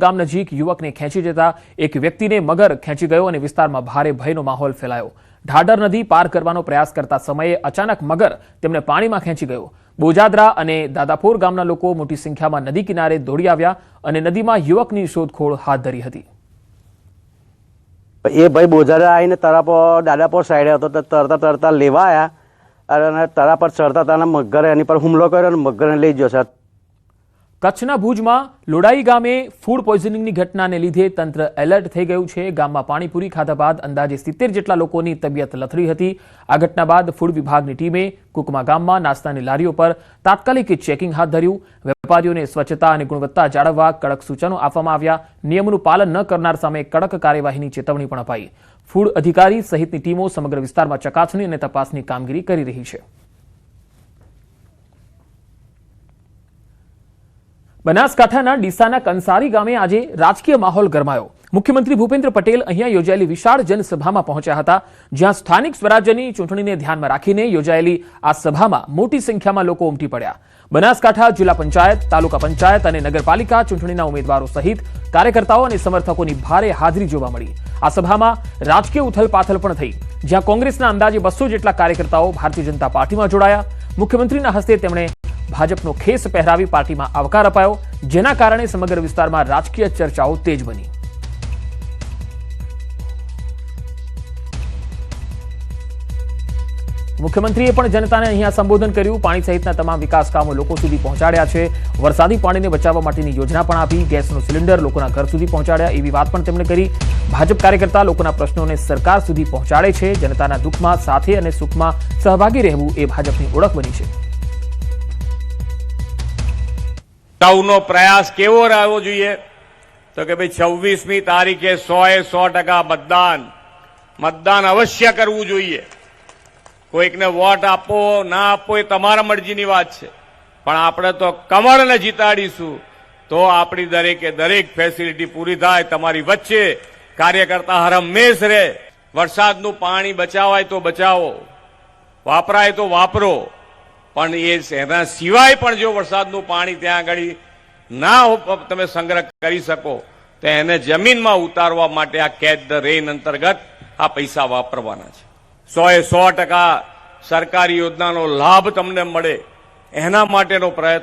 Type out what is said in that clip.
ગામ નજીક યુવકને ખેંચી જતા એક વ્યક્તિને મગર ખેંચી ગયો અને વિસ્તારમાં ભારે ભયનો માહોલ ફેલાયો। ઢાઢર નદી પાર કરવાનો પ્રયાસ કરતા સમયે અચાનક મગર તેમને પાણીમાં ખેંચી ગયો। બોજાદરા અને દાદાપોર ગામના લોકો મોટી સંખ્યામાં નદી કિનારે દોડી આવ્યા અને નદીમાં યુવકની શોધખોળ હાથ ધરી હતી। એ ભાઈ બોજાદરા આવીને દાદાપોર સાઈડે હતો તો તરતા લેવા આવ્યા અને તરા પર ચડતા હતા, મગરે એની પર હુમલો કર્યો અને મગરને લઈ ગયો છે। કચ્છના ભુજમાં લોડાઈ ગામે ફૂડ પોઈઝનિંગની ઘટનાને લીધે તંત્ર એલર્ટ થઈ ગયું છે। ગામમાં પાણીપુરી ખાધા બાદ અંદાજે 70 જેટલા લોકોની તબિયત લથડી હતી। આ ઘટના બાદ ફૂડ વિભાગની ટીમે કુકમા ગામમાં નાસ્તાની લારીઓ પર તાત્કાલિક ચેકિંગ હાથ ધર્યું। વેપારીઓને સ્વચ્છતા અને ગુણવત્તા જાળવવા કડક સૂચનો આપવામાં આવ્યા। નિયમોનું પાલન ન કરનાર સામે કડક કાર્યવાહીની ચેતવણી પણ અપાઈ। ફૂડ અધિકારી સહિતની ટીમો સમગ્ર વિસ્તારમાં ચકાસણી અને તપાસની કામગીરી કરી રહી છે। બનાસકાંઠાના ડીસાના કંસારી ગામે આજે રાજકીય માહોલ ગરમાયો। મુખ્યમંત્રી ભૂપેન્દ્ર પટેલ અહીંયા યોજાયેલી વિશાળ જનસભામાં પહોંચ્યા હતા, જ્યાં સ્થાનિક સ્વરાજ્યની ચૂંટણીને ધ્યાનમાં રાખીને યોજાયેલી આ સભામાં મોટી સંખ્યામાં લોકો ઉમટી પડ્યા। બનાસકાંઠા જિલ્લા પંચાયત, તાલુકા પંચાયત અને નગરપાલિકા ચૂંટણીના ઉમેદવારો સહિત કાર્યકર્તાઓ અને સમર્થકોની ભારે હાજરી જોવા મળી। આ સભામાં રાજકીય ઉથલપાથલ પણ થઈ, જ્યાં કોંગ્રેસના અંદાજે 200 જેટલા કાર્યકર્તાઓ ભારતીય જનતા પાર્ટીમાં જોડાયા। મુખ્યમંત્રીના હસ્તે તેમણે ભાજપનો ખેસ પહેરાવી પાર્ટીમાં આવકાર અપાયો, જેના કારણે સમગ્ર વિસ્તારમાં રાજકીય ચર્ચાઓ તેજ બની। મુખ્યમંત્રીએ પણ જનતાને અહીંયા સંબોધન કર્યું। પાણી સહિતના તમામ વિકાસ કામો લોકો સુધી પહોંચાડ્યા છે। વરસાદી પાણીને બચાવવા માટેની યોજના પણ આપી। ગેસનો સિલિન્ડર લોકોના ઘર સુધી પહોંચાડ્યા, એવી વાત પણ તેમણે કરી। ભાજપ કાર્યકર્તા લોકોના પ્રશ્નોને સરકાર સુધી પહોંચાડે છે। જનતાના દુઃખમાં સાથે અને સુખમાં સહભાગી રહેવું એ ભાજપની ઓળખ બની છે। નો પ્રયાસ કેવો રહેવો જોઈએ તો કે ભાઈ 26મી તારીખે 100% મતદાન અવશ્ય કરવું જોઈએ। કોઈકને વોટ આપો ના આપો એ તમારા મરજીની વાત છે, પણ આપણે તો કમળને જીતાડીશું તો આપણી દરેકે દરેક ફેસિલિટી પૂરી થાય। તમારી વચ્ચે કાર્યકર્તા હર હંમેશ રહે। વરસાદનું પાણી બચાવાય તો બચાવો, વાપરાય તો વાપરો, પણ એના સિવાય પણ જો વરસાદનું પાણી ત્યાં આગળ ના તમે સંગ્રહ કરી શકો તો એને જમીનમાં ઉતારવા માટે આ કેચ ધ રેન અંતર્ગત આ પૈસા વાપરવાના છે। 100% સરકારી યોજનાનો લાભ તમને મળે એના માટેનો પ્રયત્ન